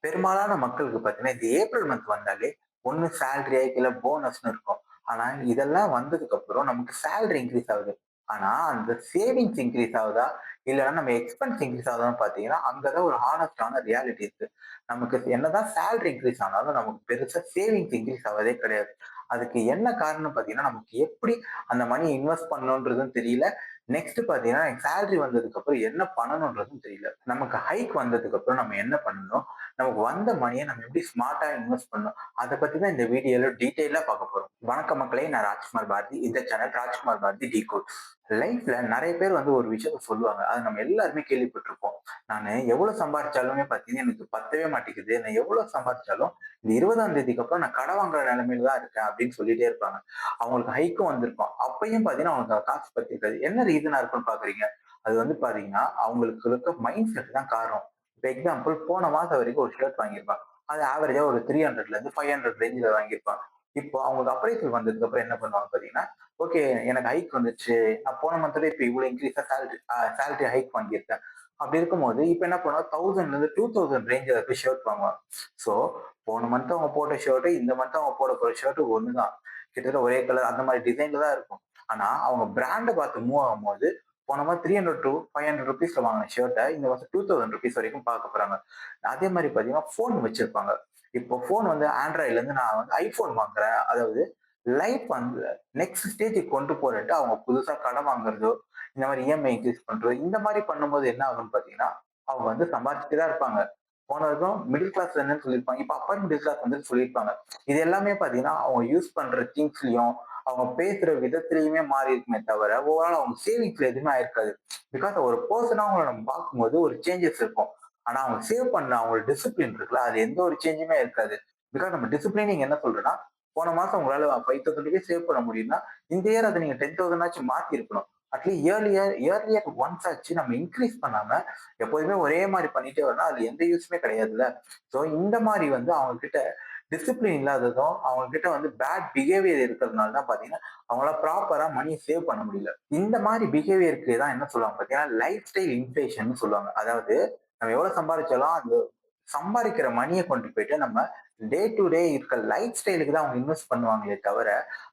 பெரும்பாலான மக்களுக்கு பார்த்தீங்கன்னா, இந்த ஏப்ரல் மந்த் வந்தாலே ஒண்ணு சேலரி இல்ல போனஸ்ன்னு இருக்கும். ஆனா, இதெல்லாம் வந்ததுக்கு அப்புறம் நமக்கு சேலரி இன்கிரீஸ் ஆகுது. ஆனா, அந்த சேவிங்ஸ் இன்கிரீஸ் ஆகுதா? இல்லன்னா நம்ம எக்ஸ்பென்ஸ் இன்கிரீஸ் ஆகுதான்னு பார்த்தீங்கன்னா, அங்க தான் ஒரு ஹானஸ்டான ரியாலிட்டி இருக்கு. நமக்கு என்னதான் சேலரி இன்கிரீஸ் ஆனாலும் நமக்கு பெருசா சேவிங்ஸ் இன்கிரீஸ் ஆவதே கிடையாது. அதுக்கு என்ன காரணம்னு பார்த்தீங்கன்னா, நமக்கு எப்படி அந்த மணிய இன்வெஸ்ட் பண்ணணுன்றதும் தெரியல. நெக்ஸ்ட் பார்த்தீங்கன்னா, சேலரி வந்ததுக்கு அப்புறம் என்ன பண்ணணுன்றதும் தெரியல. நமக்கு ஹைக் வந்ததுக்கு அப்புறம் நம்ம என்ன பண்ணணும்? நமக்கு வந்த மணிய நம்ம எப்படி ஸ்மார்ட்டா இன்வெஸ்ட் பண்ணணும்? அத பத்தி தான் இந்த வீடியோல டீட்டெயிலா பார்க்க போறோம். வணக்கம் மக்களே! நான் ராஜ்குமார் பாரதி. இந்த சேனல் ராஜ்குமார் பாரதி டிகோட். லைஃப்ல நெறைய பேர் ஒரு விஷயத்த சொல்லுவாங்க. அத நம்ம எல்லாருமே கேள்விப்பட்டிருப்போம். நானு எவ்வளவு சம்பாரிச்சாலுமே பார்த்தீங்கன்னா, எனக்கு பத்தவே மாட்டேங்குது. நான் எவ்வளவு சம்பாரிச்சாலும் இந்த 20ஆம் தேதிக்கு அப்புறம் நான் கடன் வாங்குற நிலைமையில தான் இருக்கேன் அப்படின்னு சொல்லிட்டே இருப்பாங்க. அவங்களுக்கு ஹைக்கும் வந்திருக்கும். அப்பயும் பார்த்தீங்கன்னா, அவங்களுக்கு காசு பத்திருக்காது. என்ன ரீசனா இருக்கும்னு பார்க்குறீங்க? அது பார்த்தீங்கன்னா, அவங்களுக்கு இருக்க மைண்ட் செட் தான் காரணம். இப்ப எக்ஸாம்பிள் போன மாசம் வரைக்கும் ஒரு ஷர்ட் வாங்கியிருப்பான். அது ஆவரேஜா ஒரு 300ல இருந்து 500 ரேஞ்சுல வாங்கியிருப்பான். இப்போ அவங்களுக்கு அப்ரைசல் வந்ததுக்கு அப்புறம் என்ன பண்ணுவாங்க பார்த்தீங்கன்னா, ஓகே எனக்கு ஹைக் வந்துருச்சு. நான் போன மந்த்தோட இப்ப இவ்வளவு இன்கிரீஸா சேலரி ஹைக் வாங்கியிருக்கேன். அப்படி இருக்கும்போது இப்ப என்ன பண்ணுவாங்க 1000ல இருந்து 2000 ரேஞ்சுல போய் ஷர்ட் வாங்குவாங்க. சோ போன மந்த் அவங்க போட்ட ஷர்ட் இந்த மந்த் அவங்க போட போற ஷர்ட் ஒண்ணுதான். கிட்டத்தட்ட ஒரே கலர் அந்த மாதிரி டிசைன்ல தான் இருக்கும். ஆனா அவங்க பிராண்ட பார்த்து மூவ் ஆகும்போது போன மாதிரி 300 to 500 ருபீஸ்ல வாங்கின ஷர்ட்டை இந்த வருஷம் 2000 ருபீஸ் வரைக்கும் பார்க்க போறாங்க. அதே மாதிரி பாத்தீங்கன்னா ஃபோன் வச்சிருப்பாங்க. இப்போ ஃபோன் ஆண்ட்ராய்டுல இருந்து நான் ஐபோன் வாங்குறேன். அதாவது லைஃப் நெக்ஸ்ட் ஸ்டேஜுக்கு கொண்டு போறேன்ட்டு அவங்க புதுசா கடன் வாங்குறதோ, இந்த மாதிரி இஎம்ஐ இன்க்ரீஸ் பண்றதோ, இந்த மாதிரி பண்ணும்போது என்ன ஆகும்னு பாத்தீங்கன்னா, அவங்க சம்பாதிச்சுட்டு தான் இருப்பாங்க. போன வரைக்கும் மிடில் கிளாஸ்ல என்னன்னு சொல்லியிருப்பாங்க. இப்ப அப்பர் மிடில் கிளாஸ் சொல்லியிருப்பாங்க. இது எல்லாமே பாத்தீங்கன்னா, அவங்க யூஸ் பண்ற திங்ஸ்லயும், அவங்க பேசுற விதத்திலயுமே மாறி இருக்குமே தவிர, ஓவரால் அவங்க சேவிங்ஸ்ல எதுவுமே ஆயிருக்காது. பிகாஸ் ஒரு பெர்சனா அவங்கள நம்ம பார்க்கும்போது ஒரு சேஞ்சஸ் இருக்கும். ஆனா அவங்க சேவ் பண்ண அவங்க டிசிப்ளின் இருக்குல்ல, அது எந்த ஒரு சேஞ்சுமே இருக்காது. பிகாஸ் நம்ம டிசிப்ளினிங் என்ன சொல்றேன்னா, போன மாசம் உங்களால 5000 சேவ் பண்ண முடியும்னா, இந்த இயர் அத நீங்க 10,000 ஆச்சும் மாத்தி இருக்கணும். அட்லீஸ்ட் இயர்லியர் ஒன்ஸ் ஆச்சு நம்ம இன்கிரீஸ் பண்ணாம, எப்போதுமே ஒரே மாரி பண்ணிட்டே வரணும். அதுல எந்த யூஸுமே கிடையாதுல்ல. சோ இந்த மாரி அவங்க கிட்ட டிசிப்ளின் இல்லாததும், அவங்க கிட்ட பேட் பிஹேவியர் இருக்கிறதுனால தான் பார்த்தீங்கன்னா, அவங்களால ப்ராப்பரா மணிய சேவ் பண்ண முடியல. இந்த மாரி பிஹேவியருக்கு தான் என்ன சொல்லுவாங்க பார்த்தீங்கன்னா, லைஃப் ஸ்டைல் இன்ஃப்ளேஷன்னு சொல்லுவாங்க. அதாவது நம்ம எவ்வளவு சம்பாரிச்சாலும், அந்த சம்பாதிக்கிற மணிய கொண்டு போயிட்டு நம்ம டே டு டே இருக்க லைஃப் ஸ்டைலுக்கு தான் அவங்க இன்வெஸ்ட் பண்ணுவாங்களே தவிர,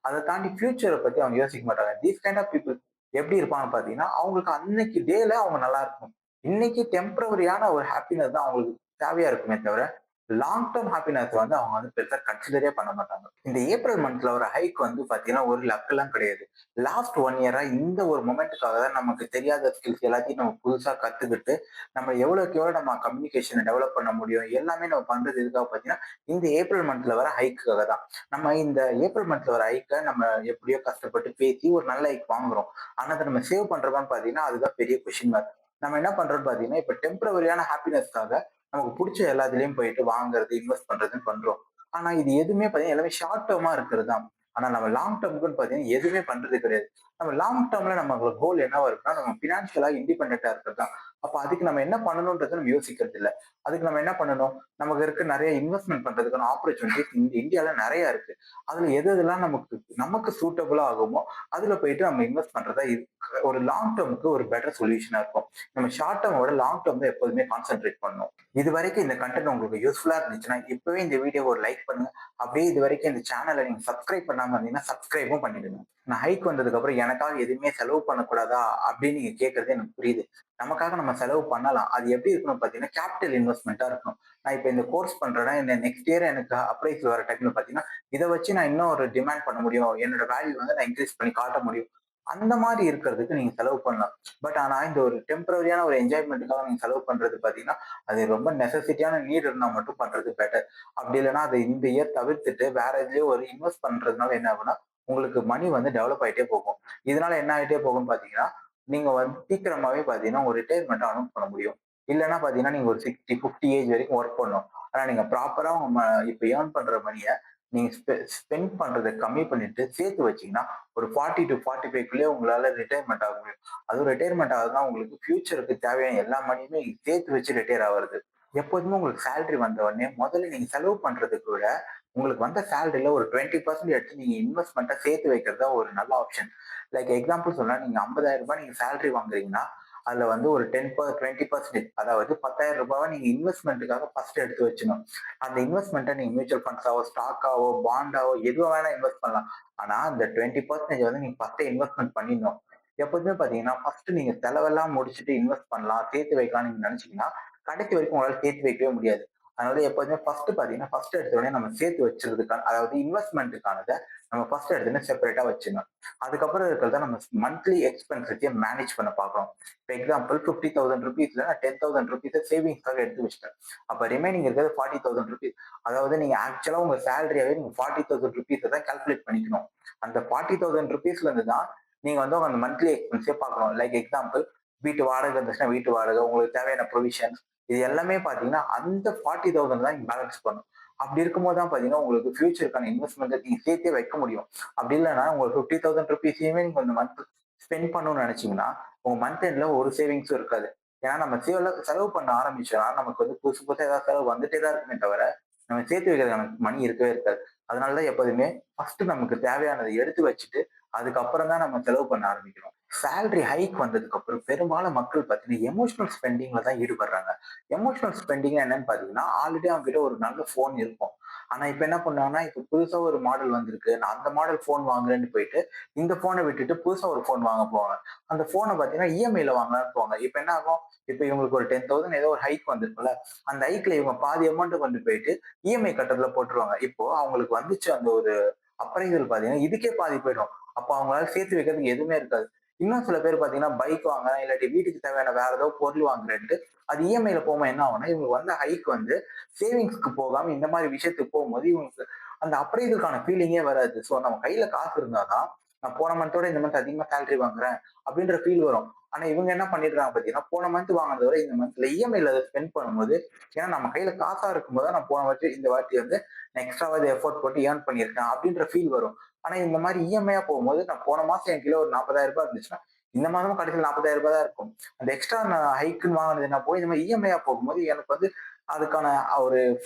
அத தாண்டி ஃபியூச்சர பத்தி அவங்க யோசிக்க மாட்டாங்க. தீஸ் கைண்ட் ஆஃப் பீப்பிள் எப்படி இருப்பாங்கன்னு பார்த்தீங்கன்னா, அவங்களுக்கு அன்னைக்கு டேல அவங்க நல்லா இருக்கணும். இன்னைக்கு டெம்பரவரியான ஒரு ஹாப்பினஸ் தான் அவங்களுக்கு தேவையா இருக்குமே தவிர, லாங் டெர்ம் ஹாப்பினஸ் அவங்க பெருசா கன்சிடரே பண்ண மாட்டாங்க. இந்த ஏப்ரல் மந்த்ல ஒரு ஹைக் பார்த்தீங்கன்னா, ஒரு லக் எல்லாம் கிடையாது. லாஸ்ட் 1 இயரா இந்த ஒரு மொமெண்ட்க்காக தான் நமக்கு தெரியாத ஸ்கில்ஸ் எல்லாத்தையும் நம்ம புதுசா கத்துக்கிட்டு, நம்ம எவ்வளவுக்கு எவ்வளவு நம்ம கம்யூனிகேஷன டெவலப் பண்ண முடியும், எல்லாமே நம்ம பண்றது எதுக்காக பார்த்தீங்கன்னா, இந்த ஏப்ரல் மந்த்ல வர ஹைக்குக்காக தான். நம்ம இந்த ஏப்ரல் மந்த்ல வர ஹைக்க நம்ம எப்படியோ கஷ்டப்பட்டு பேசி ஒரு நல்ல ஹைக் வாங்குறோம். ஆனா அத நம்ம சேவ் பண்றோமான்னு பார்த்தீங்கன்னா, அதுதான் பெரிய கொஸ்டின் மார்க். நம்ம என்ன பண்றோம்னு பார்த்தீங்கன்னா, இப்ப டெம்பரவரியான ஹாப்பினஸ்க்காக நமக்கு புடிச்ச எல்லாத்துலயும் போயிட்டு வாங்குறது, இன்வெஸ்ட் பண்றதுன்னு பண்றோம். ஆனா இது எதுவுமே பார்த்தீங்கன்னா, எல்லாமே ஷார்ட் டெர்மா இருக்கிறது தான். ஆனா நம்ம லாங் டெர்ம்க்குன்னு பார்த்தீங்கன்னா, எதுவுமே பண்றது கிடையாது. நம்ம லாங் டெர்ம்ல நம்ம கோல் என்னவா இருக்குன்னா, நம்ம பினான்சியலா இண்டிபெண்டன்ட்டா இருக்கிறது தான். அப்ப அதுக்கு நம்ம என்ன பண்ணணும்ன்றத நம்ம யோசிக்கிறது இல்ல. அதுக்கு நம்ம என்ன பண்ணணும்? நமக்கு இருக்க நெறைய இன்வெஸ்ட்மென்ட் பண்றதுக்கான ஆப்பர்ச்சுனிட்டீஸ் இந்தியால நெறைய இருக்கு. அதுல எது எதெல்லாம் நமக்கு நமக்கு சூட்டபிளா ஆகுமோ, அதுல போயிட்டு நம்ம இன்வெஸ்ட் பண்றதா ஒரு லாங் டெர்ம்க்கு ஒரு பெட்டர் சொல்யூஷனா இருக்கும். நம்ம ஷார்ட் டெர்ம விட லாங் டெர்ம் தான் எப்போதுமே கான்சன்ட்ரேட் பண்ணணும். இதுவரைக்கும் இந்த கன்டென்ட் உங்களுக்கு யூஸ்ஃபுல்லா இருந்துச்சுன்னா, இப்பவே இந்த வீடியோவ ஒரு லைக் பண்ணுங்க. அப்படியே இதுவரைக்கும் இந்த சேனல நீங்க சப்ஸ்கிரைப் பண்ணாம இருந்தீங்கன்னா, சப்ஸ்கிரைபும் பண்ணிடுங்க. நான் ஹைக் வந்ததுக்கு அப்புறம் எனக்காக எதுவுமே செலவு பண்ணக்கூடாதா? அப்படின்னு நீங்க கேட்கறது எனக்கு புரியுது. நமக்காக நம்ம செலவு பண்ணலாம். அது எப்படி இருக்கணும் பார்த்தீங்கன்னா, கேபிட்டல் இன்வெஸ்ட்மென்ட்டா இருக்கணும். நான் இப்ப இந்த கோர்ஸ் பண்றேன்னா, இந்த நெக்ஸ்ட் இயர் எனக்கு அப்ரைஸ் வர டைம்ல பார்த்தீங்கன்னா, இத வச்சு நான் இன்னும் ஒரு டிமாண்ட் பண்ண முடியும். என்னோட வேல்யூ நான் இன்கிரீஸ் பண்ணி காட்ட முடியும். அந்த மாரி இருக்கிறதுக்கு நீங்க செலவு பண்ணலாம். பட் ஆனா இந்த ஒரு டெம்பரரியான ஒரு என்ஜாய்மென்ட்க்காக நீங்க செலவு பண்றது பார்த்தீங்கன்னா, அது ரொம்ப நெசசிட்டியான நீட் இருந்தா மட்டும் பண்றது பெட்டர். அப்படி இல்லன்னா அத இந்த இயர் தவிர்த்துட்டு வேற எதுலயோ ஒரு இன்வெஸ்ட் பண்றதுனால என்ன ஆகும்னா, உங்களுக்கு மணி டெவலப் ஆயிட்டே போகும். இதனால என்ன ஆயிட்டே போகும்னு பார்த்தீங்கன்னா, நீங்க சீக்கிரமாவே பார்த்தீங்கன்னா, உங்க ரிட்டயர்மென்ட்ட அனௌன்ஸ் பண்ண முடியும். இல்லன்னா பார்த்தீங்கன்னா, நீங்க ஒரு 60, 50 ஏஜ் வரைக்கும் வொர்க் பண்ணணும். ஆனா நீங்க ப்ராப்பரா உங்க இப்ப ஏர்ன் பண்ற மணிய நீங்க ஸ்பெண்ட் பண்றத கம்மி பண்ணிட்டு சேர்த்து வச்சீங்கன்னா, ஒரு 40 டூ 45க்குள்ளயே உங்களால ரிட்டயர்மென்ட் ஆக முடியும். அதுவும் ரிட்டயர்மென்ட் ஆகுதுன்னா உங்களுக்கு ஃபியூச்சருக்கு தேவையான எல்லா மணியுமே சேர்த்து வச்சு ரிட்டயர் ஆகுறது. எப்போதுமே உங்களுக்கு சேலரி வந்த உடனே முதல்ல நீங்க செலவு பண்றதுக்கு விட, உங்களுக்கு வந்த சேலரில ஒரு 20% எடுத்து நீங்க இன்வெஸ்ட்மென்ட்டா சேர்த்து வைக்கிறது தான் ஒரு நல்ல ஆப்ஷன். லைக் எக்ஸாம்பிள் சொன்னா நீங்க ரூ. 50,000 நீங்க சேலரி வாங்குறீங்கன்னா, அதுல வந்து ஒரு 20% அதாவது ரூ. 10,000 நீங்க இன்வெஸ்ட்மென்ட்டுக்காக ஃபர்ஸ்ட் எடுத்து வச்சுக்கணும். அந்த இன்வெஸ்ட்மென்ட்ட நீங்க மியூச்சுவல் ஃபண்ட்ஸாவோ, ஸ்டாக்காவோ, பாண்டாவோ எதுவா வேணா இன்வெஸ்ட் பண்ணலாம். ஆனா அந்த 20% வந்து நீங்க ஃபர்ஸ்ட்டே இன்வெஸ்ட்மென்ட் பண்ணிடணும். எப்போதுமே பார்த்தீங்கன்னா, ஃபர்ஸ்ட் நீங்க செலவெல்லாம் முடிச்சுட்டு இன்வெஸ்ட் பண்ணலாம், சேர்த்து வைக்கலாம்னு நீங்க நினைச்சீங்கன்னா, கடைசி வரைக்கும் உங்களால சேர்த்து வைக்கவே முடியாது. அதனால எப்போதுமே ஃபர்ஸ்ட் பார்த்தீங்கன்னா, ஃபர்ஸ்ட் எடுத்த உடனே நம்ம சேர்த்து வச்சுறதுக்கான அதாவது இன்வெஸ்ட்மென்ட்டுக்கானத நம்ம ஃபர்ஸ்ட் எடுத்தோனே செப்பரேட்டா வச்சுக்கணும். அதுக்கப்புறம் இருக்கிறத நம்ம மந்த்லி எக்ஸ்பென்ஸஸே மேனேஜ் பண்ண பார்க்கணும். ஃபார் எக்ஸாம்பிள் ₹50,000 நான் ₹10,000 சேவிங்ஸ்க்காக எடுத்து வச்சுட்டேன். அப்ப ரிமைனிங் இருக்கிறது ₹40,000. அதாவது நீங்க ஆக்சுவலா உங்க சேலரியாவே நீங்க ₹40,000 தான் கால்குலேட் பண்ணிக்கணும். அந்த ₹40,000ல இருந்து தான் நீங்க வந்து அந்த மந்த்லி எக்ஸ்பென்ஸே பார்க்கணும். லைக் எக்ஸாம்பிள் வீட்டு வாடகை இருந்துச்சுன்னா வீட்டு வாடகை, உங்களுக்கு தேவையான ப்ரொவிஷன்ஸ் இது எல்லாமே பார்த்தீங்கன்னா, அந்த 40,000 தான் நீங்க பேலன்ஸ் பண்ணணும். அப்படி இருக்கும்போது தான் பார்த்தீங்கன்னா, உங்களுக்கு ஃபியூச்சருக்கான இன்வெஸ்ட்மெண்ட்ட நீங்க சேர்த்தே வைக்க முடியும். அப்படி இல்லன்னா உங்களுக்கு ₹50,000 நீங்க இந்த மந்த் ஸ்பெண்ட் பண்ணணும்னு நினைச்சீங்கன்னா, உங்க மந்த் எண்ட்ல ஒரு சேவிங்ஸும் இருக்காது. ஏன்னா நம்ம செலவு பண்ண ஆரம்பிச்சோம்னா, நமக்கு வந்து புதுசு புதுசா ஏதாவது செலவு வந்துட்டே தான் இருக்குமே தவிர, நம்ம சேர்த்து வைக்கிறதுக்கான மணி இருக்கவே இருக்காது. அதனால தான் எப்போதுமே ஃபர்ஸ்ட் நமக்கு தேவையானத எடுத்து வச்சுட்டு, அதுக்கப்புறம் தான் நம்ம செலவு பண்ண ஆரம்பிக்கணும். சேலரி ஹைக் வந்ததுக்கு அப்புறம் பெரும்பாலும் மக்கள் பார்த்தீங்கன்னா, எமோஷனல் ஸ்பெண்டிங்ல தான் ஈடுபடுறாங்க. எமோஷனல் ஸ்பெண்டிங்னா என்னன்னு பார்த்தீங்கன்னா, ஆல்ரெடி அவங்ககிட்ட ஒரு நல்ல ஃபோன் இருக்கும். ஆனா இப்ப என்ன பண்ணாங்கன்னா, இப்ப புதுசா ஒரு மாடல் வந்திருக்கு. நான் அந்த மாடல் ஃபோன் வாங்குறேன்னு போயிட்டு, இந்த ஃபோன விட்டுட்டு புதுசா ஒரு ஃபோன் வாங்க போவாங்க. அந்த ஃபோன பார்த்தீங்கன்னா, இஎம்ஐல வாங்கலாம்ன்னு போவாங்க. இப்ப என்ன ஆகும்? இப்ப இவங்களுக்கு ஒரு 10,000 ஏதோ ஒரு ஹைக் வந்திருக்குல்ல. அந்த ஹைக்ல இவங்க பாதி அமௌண்ட்ட கொண்டு போயிட்டு இஎம்ஐ கட்டுறதுல போட்டுருவாங்க. இப்போ அவங்களுக்கு வந்துச்சு அந்த ஒரு அப்ரைசல் பார்த்தீங்கன்னா, இதுக்கே பாதி போயிடும். அப்ப அவங்களால சேர்த்து வைக்கிறதுக்கு எதுவுமே இருக்காது. இன்னும் சில பேர் பார்த்தீங்கன்னா, பைக் வாங்குறேன், இல்லாட்டி வீட்டுக்கு தேவையான வேற ஏதோ பொருள் வாங்குறேன்ட்டு, அது இஎம்ஐல போகும்போது என்ன ஆகும்னா, இவங்களுக்கு வந்த ஹைக் வந்து சேவிங்ஸ்க்கு போகாம இந்த மாரி விஷயத்துக்கு போகும்போது, இவங்களுக்கு அந்த அப்ரைசலுக்கான ஃபீலிங்கே வராது. ஸோ நம்ம கையில காசு இருந்தா தான், நான் போன மந்தோட இந்த மந்த் அதிகமா சேலரி வாங்குறேன், அப்படின்ற ஃபீல் வரும். ஆனா இவங்க என்ன பண்ணிடுறாங்க பார்த்தீங்கன்னா, போன மந்த் வாங்குனத விட இந்த மந்த்ல இஎம்ஐல அத ஸ்பெண்ட் பண்ணும்போது, ஏன்னா நம்ம கையில காசா இருக்கும்போது தான் நான் போன வாட்டி இந்த வாட்டி வந்து நான் எக்ஸ்ட்ராவாவது எஃபோர்ட் போட்டு ஏர்ன் பண்ணியிருக்கேன் அப்படின்ற ஃபீல் வரும். ஆனா இந்த மாரி இஎம்ஐயா போகும்போது, நான் போன மாசம் என் கையில ஒரு ₹40,000 இருந்துச்சுன்னா, இந்த மாதமும் கடைசியில ₹40,000 தான் இருக்கும். அந்த எக்ஸ்ட்ரா நான் ஹைக்குன்னு வாங்குனது என்ன போய் இந்த மாரி இஎம்ஐயா போகும்போது எனக்கு வந்து அதுக்கான ஒரு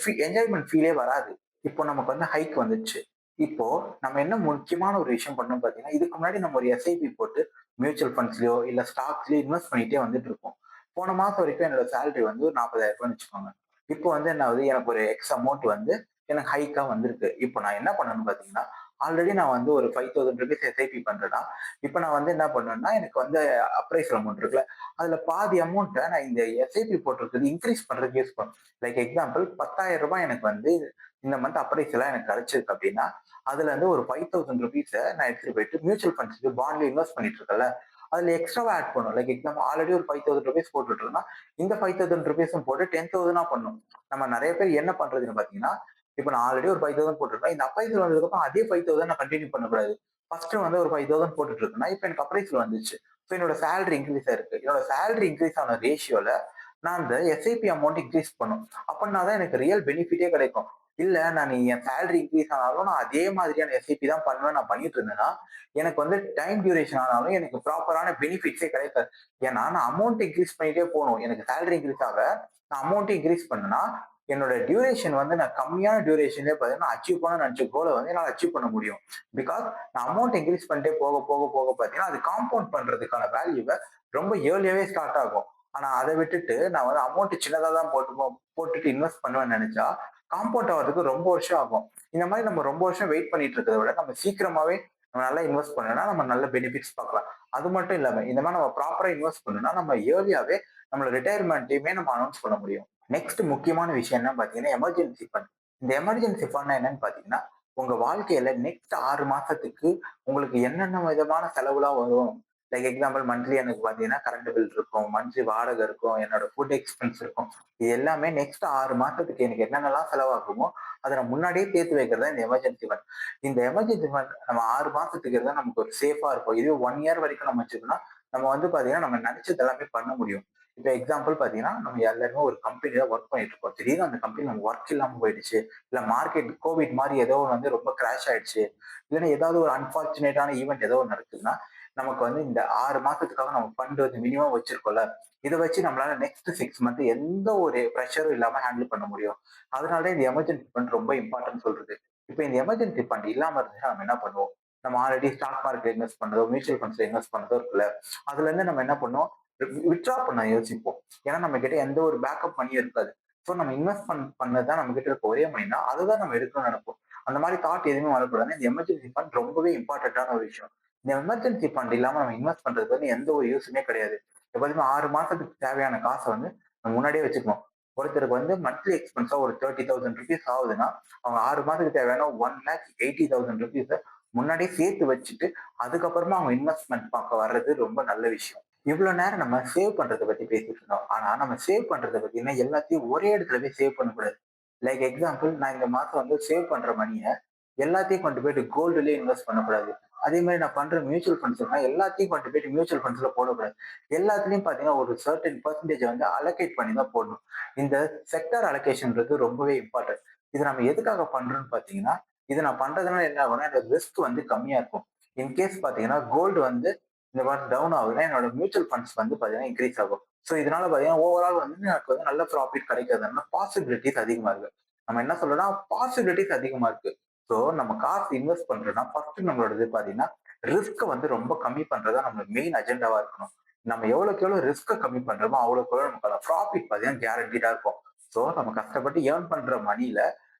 என்ஜாய்மென்ட் ஃபீலே வராது. இப்போ நமக்கு வந்து ஹைக் வந்துருச்சு. இப்போ நம்ம என்ன முக்கியமான ஒரு விஷயம் பண்ணணும்னு பார்த்தீங்கன்னா, இதுக்கு முன்னாடி நம்ம ஒரு எஸ்ஐபி போட்டு மியூச்சுவல் ஃபண்ட்ஸ்லயோ, இல்ல ஸ்டாக்ஸ்லயோ இன்வெஸ்ட் பண்ணிட்டே வந்துட்டு இருப்போம். போன மாசம் வரைக்கும் என்னோட சேலரி வந்து ஒரு ₹40,000 வச்சுக்கோங்க. இப்போ வந்து என்ன ஆகுது, எனக்கு ஒரு எக்ஸ் அமௌண்ட் வந்து எனக்கு ஹைக்கா வந்திருக்கு. இப்போ நான் என்ன பண்ணணும்னு பார்த்தீங்கன்னா, ஆல்ரெடி நான் வந்து ஒரு ₹5,000 எஸ்ஐபி பண்றேன்னா, இப்ப நான் வந்து என்ன பண்ணுவேன்னா, எனக்கு வந்து அப்ரைசல் அமௌண்ட் இருக்குல்ல, அதுல பாதி அமௌண்ட்ட நான் இந்த எஸ்ஐபி போட்டிருக்கிறது இன்கிரீஸ் பண்றதுக்கு யூஸ் பண்ணுவேன். லைக் எக்ஸாம்பிள் ₹10,000 எனக்கு வந்து இந்த மந்த் அப்ரைசலா எனக்கு கிடைச்சிருக்கு அப்படின்னா, அதுல இருந்து ஒரு ₹5,000 நான் எடுத்துட்டு போயிட்டு மியூச்சுவல் ஃபண்ட்ஸ்க்கு பாண்ட்ல இன்வெஸ்ட் பண்ணிட்டு இருக்கேன்ல, அதுல எக்ஸ்ட்ராவா ஆட் பண்ணும். லைக் எக்ஸாம்பிள் ஆல்ரெடி ஒரு ₹5,000 போட்டுட்டு இருந்தா, இந்த ₹5,000 போட்டு 10,000 பண்ணும். நம்ம நெறைய பேர் என்ன பண்றதுன்னு பார்த்தீங்கன்னா, இப்ப நான் ஆல்ரெடி ஒரு 5,000 போட்டிருப்பேன். இந்த அப்ரைசல் வந்ததுக்கு அப்புறம் அதே 5,000 நான் கன்டின்யூ பண்ணக்கூடாது. ஃபர்ஸ்ட் வந்து ஒரு 5,000 போட்டுட்டு இருக்கேன்னா, இப்ப எனக்கு அப்ரைசல் வந்துச்சு. ஸோ என்னோட சேலரி இன்கிரீஸ் ஆயிருக்கு. என்னோட சேலரி இன்கிரீஸ் ஆன ரேஷியோல நான் அந்த எஸ்ஐபி அமௌண்ட் இன்கிரீஸ் பண்ணும். அப்பன்னா தான் எனக்கு ரியல் பெனிஃபிட்டே கிடைக்கும். இல்ல நான் என் சேலரி இன்கிரீஸ் ஆனாலும் நான் அதே மாதிரியான எஸ்ஐபி தான் பண்ணுவேன் நான் பண்ணிட்டு இருந்தேன்னா, எனக்கு வந்து டைம் டியூரேஷன் ஆனாலும் எனக்கு ப்ராப்பரான பெனிஃபிட்ஸே கிடைக்காது. ஏன்னா நான் அமௌண்ட் இன்கிரீஸ் பண்ணிட்டே போணும். எனக்கு சேலரி இன்கிரீஸ் ஆக நான் அமௌண்ட் இன்கிரீஸ் பண்ணேன்னா, என்னோட டியூரேஷன் வந்து நான் கம்மியான டியூரேஷன்லயே பார்த்தீங்கன்னா, அச்சீவ் பண்ணணும்னு நினைச்ச கோல வந்து என்னால அச்சீவ் பண்ண முடியும். பிகாஸ் நான் அமௌண்ட் இன்கிரீஸ் பண்ணிட்டே போக பார்த்தீங்கன்னா, அது காம்பவுண்ட் பண்றதுக்கான வேல்யூவ ரொம்ப இயர்லியாவே ஸ்டார்ட் ஆகும். ஆனா அத விட்டுட்டு நான் வந்து அமௌண்ட் சின்னதா தான் போட்டுட்டு இன்வெஸ்ட் பண்ணுவேன்னு நினைச்சா, காம்பவுண்ட் ஆவறதுக்கு ரொம்ப வருஷம் ஆகும். இந்த மாரி நம்ம ரொம்ப வருஷம் வெயிட் பண்ணிட்டு இருக்கிறத விட, நம்ம சீக்கிரமாவே நம்ம நல்லா இன்வெஸ்ட் பண்ணோம்னா, நம்ம நல்ல பெனிஃபிட்ஸ் பார்க்கலாம். அது மட்டும் இல்லாம, இந்த மாரி நம்ம ப்ராப்பரா இன்வெஸ்ட் பண்ணோம்னா, நம்ம இயர்லியாவே நம்மளோட ரிட்டயர்மென்ட்டையுமே நம்ம அனௌன்ஸ் பண்ண முடியும். நெக்ஸ்ட் முக்கியமான விஷயம் என்னன்னு பார்த்தீங்கன்னா, எமர்ஜென்சி ஃபண்ட். இந்த எமர்ஜென்சி ஃபண்ட்னா என்னன்னு பார்த்தீங்கன்னா, உங்க வாழ்க்கையில நெக்ஸ்ட் 6 மாசத்துக்கு உங்களுக்கு என்னென்ன விதமான செலவுலாம் வரும். லைக் எக்ஸாம்பிள் மந்த்லி எனக்கு பார்த்தீங்கன்னா, கரண்ட் பில் இருக்கும், மந்த்லி வாடகை இருக்கும், என்னோட ஃபுட் எக்ஸ்பென்ஸ் இருக்கும். இது எல்லாமே நெக்ஸ்ட் 6 மாசத்துக்கு எனக்கு என்னென்னலாம் செலவாகுமோ, அத நான் முன்னாடியே சேர்த்து வைக்கிறது தான் இந்த எமர்ஜென்சி ஃபண்ட். இந்த எமர்ஜென்சி ஃபண்ட் நம்ம 6 மாசத்துக்கு இருந்தா நமக்கு ஒரு சேஃபா இருக்கும். இதுவே 1 இயர் வரைக்கும் நம்ம வச்சுக்கணும்னா, நம்ம வந்து பார்த்தீங்கன்னா, நம்ம நினைச்சது எல்லாமே பண்ண முடியும். இப்ப எக்ஸாம்பிள் பார்த்தீங்கன்னா, நம்ம எல்லாருமே ஒரு கம்பெனில ஒர்க் பண்ணிட்டு இருப்போம். திடீர்னு அந்த கம்பெனில நமக்கு ஒர்க் இல்லாம போயிடுச்சு. இல்ல மார்க்கெட் கோவிட் மாரி ஏதோ ஒண்ணு வந்து ரொம்ப கிராஷ் ஆயிடுச்சு. இல்லன்னா ஏதாவது ஒரு அன்பார்ச்சுனேட்டான ஈவென்ட் ஏதோ ஒண்ணு நடக்குதுன்னா, நமக்கு வந்து இந்த 6 மாசத்துக்காக நம்ம ஃபண்ட் வந்து மினிமம் வச்சிருக்கோம்ல. இத வச்சு நம்மளால நெக்ஸ்ட் 6 மந்த் எந்த ஒரு பிரஷரும் இல்லாம ஹேண்டில் பண்ண முடியும். அதனால தான் இந்த எமர்ஜென்சி ஃபண்ட் ரொம்ப இம்பார்ட்டன்ட் சொல்றது. இப்ப இந்த எமர்ஜென்சி ஃபண்ட் இல்லாம இருந்துச்சுன்னா நம்ம என்ன பண்ணுவோம்? நம்ம ஆல்ரெடி ஸ்டாக் மார்க்கெட்ல இன்வெஸ்ட் பண்ணதோ, மியூச்சுவல் ஃபண்ட்ஸ்ல இன்வெஸ்ட் பண்ணதோ இருக்குல்ல. அதுல இருந்து நம்ம என்ன பண்ணோம்? வித்ட்ரா பண்ண யோசிப்போம். ஏன்னா நம்ம கிட்ட எந்த ஒரு பேக்கப் மணியும் இருக்காது. ஸோ நம்ம இன்வெஸ்ட் பண்ணது தான் நம்ம கிட்ட இருக்க ஒரே மணின்னா, அததான் நம்ம எடுக்கணும்னு நெனைப்போம். அந்த மாரி தாட் எதுவுமே வரக்கூடாது. இந்த எமர்ஜென்சி ஃபண்ட் ரொம்பவே இம்பார்ட்டன்ட்டான ஒரு விஷயம். இந்த எமர்ஜென்சி ஃபண்ட் இல்லாம நம்ம இன்வெஸ்ட் பண்றதுக்கு வந்து எந்த ஒரு யூசுமே கிடையாது. எப்போதுமே 6 மாசத்துக்கு தேவையான காச வந்து நம்ம முன்னாடியே வச்சுக்கணும். ஒருத்தருக்கு வந்து மந்த்லி எக்ஸ்பென்ஸா ஒரு ₹30,000 ஆகுதுன்னா, அவங்க 6 மாதத்துக்கு தேவையான ₹1,80,000 முன்னாடியே சேர்த்து வச்சுட்டு, அதுக்கப்புறமா அவங்க இன்வெஸ்ட்மென்ட் பார்க்க வர்றது ரொம்ப நல்ல விஷயம். இவ்வளோ நேரம் நம்ம சேவ் பண்றத பத்தி பேசிட்டு இருந்தோம். ஆனா நம்ம சேவ் பண்றத பத்தீங்கன்னா, எல்லாத்தையும் ஒரே இடத்துல போய் சேவ் பண்ணக்கூடாது. லைக் எக்ஸாம்பிள் நான் இந்த மாசம் வந்து சேவ் பண்ற மணிய எல்லாத்தையும் கொண்டு போயிட்டு கோல்டுலயே இன்வெஸ்ட் பண்ணக்கூடாது. அதே மாரி நான் பண்ற மியூச்சுவல் ஃபண்ட்ஸ்னா எல்லாத்தையும் கொண்டு போயிட்டு மியூச்சுவல் ஃபண்ட்ஸ்ல போடக்கூடாது. எல்லாத்துலயும் பார்த்தீங்கன்னா, ஒரு சர்டைன் பெர்சன்டேஜ் வந்து அலோகேட் பண்ணி தான் போடணும். இந்த செக்டார் அலோகேஷன்ன்றது ரொம்பவே இம்பார்ட்டன்ட். இது நம்ம எதுக்காக பண்றோம்னு பார்த்தீங்கன்னா, இத நான் பண்றதுனால என்ன ஆகும்னா, என்னோட ரிஸ்க் வந்து கம்மியா இருக்கும். இன்கேஸ் பார்த்தீங்கன்னா, கோல்டு வந்து இந்த மாரி டவுன் ஆகுதுன்னா, என்னோட மியூச்சுவல் ஃபண்ட்ஸ் வந்து பார்த்தீங்கன்னா இன்கிரீஸ் ஆகும். ஸோ இதனால பார்த்தீங்கன்னா, ஓவரால் வந்து எனக்கு வந்து நல்ல ப்ராஃபிட் கிடைக்கிறதுனால பாசிபிலிட்டீஸ் அதிகமா இருக்கு. நம்ம என்ன சொல்லலாம், பாசிபிலிட்டீஸ் அதிகமா இருக்கு. ஸோ நம்ம காசு இன்வெஸ்ட் பண்றோம்னா, ஃபர்ஸ்ட் நம்மளோடது பார்த்தீங்கன்னா, ரிஸ்க்க வந்து ரொம்ப கம்மி பண்றது தான் நம்மளோட மெயின் அஜெண்டாவா இருக்கணும். நம்ம எவ்வளவுக்கு எவ்வளவு ரிஸ்க்க கம்மி பண்றோமோ, அவ்வளவுக்கு எவ்வளவு நமக்கான ப்ராஃபிட் பார்த்தீங்கன்னா கேரண்டீடா இருக்கும். ஸோ நம்ம கஷ்டப்பட்டு ஏர்ன் பண்ற மணில,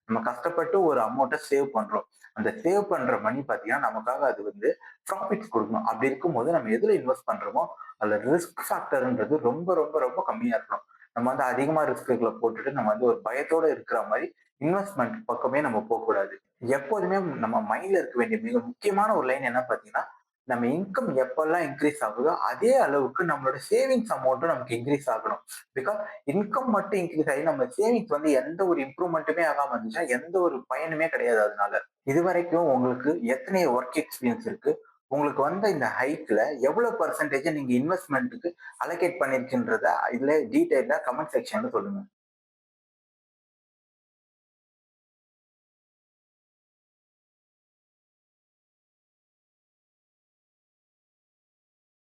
நம்ம கஷ்டப்பட்டு ஒரு அமௌண்ட்ட சேவ் பண்றோம். அந்த சேவ் பண்ற மணி பார்த்தீங்கன்னா, நமக்காக அது வந்து ப்ராஃபிட்ஸ் குடுக்கணும். அப்படி இருக்கும்போது நம்ம எதுல இன்வெஸ்ட் பண்றோமோ, அதுல ரிஸ்க் ஃபேக்டர்ன்றது ரொம்ப ரொம்ப ரொம்ப கம்மியா இருக்கணும். நம்ம வந்து அதிகமா ரிஸ்க்குகள போட்டுட்டு நம்ம வந்து ஒரு பயத்தோட இருக்கிற மாரி இன்வெஸ்ட்மென்ட் பக்கமே நம்ம போக்கூடாது. எப்போதுமே நம்ம மைண்ட்ல இருக்க வேண்டிய மிக முக்கியமான ஒரு லைன் என்ன பார்த்தீங்கன்னா, நம்ம இன்கம் எப்பல்லாம் இன்கிரீஸ் ஆகுதோ, அதே அளவுக்கு நம்மளோட சேவிங்ஸ் அமௌண்ட்டும் நமக்கு இன்கிரீஸ் ஆகணும். பிகாஸ் இன்கம் மட்டும் இன்கிரீஸ் ஆகி நம்ம சேவிங்ஸ் வந்து எந்த ஒரு இம்ப்ரூவ்மென்ட்டுமே ஆகாம இருந்துச்சுன்னா, எந்த ஒரு பயனுமே கிடையாது அதனால. இதுவரைக்கும் உங்களுக்கு எத்தனை வொர்க் எக்ஸ்பீரியன்ஸ் இருக்கு? உங்களுக்கு வந்த இந்த ஹைக்ல எவ்வளவு பெர்சன்டேஜ் நீங்க இன்வெஸ்ட்மென்ட்க்கு அலோகேட் பண்ணியிருக்கின்றத இதுல டீடைலா கமெண்ட் செக்ஷன்ல சொல்லுங்க.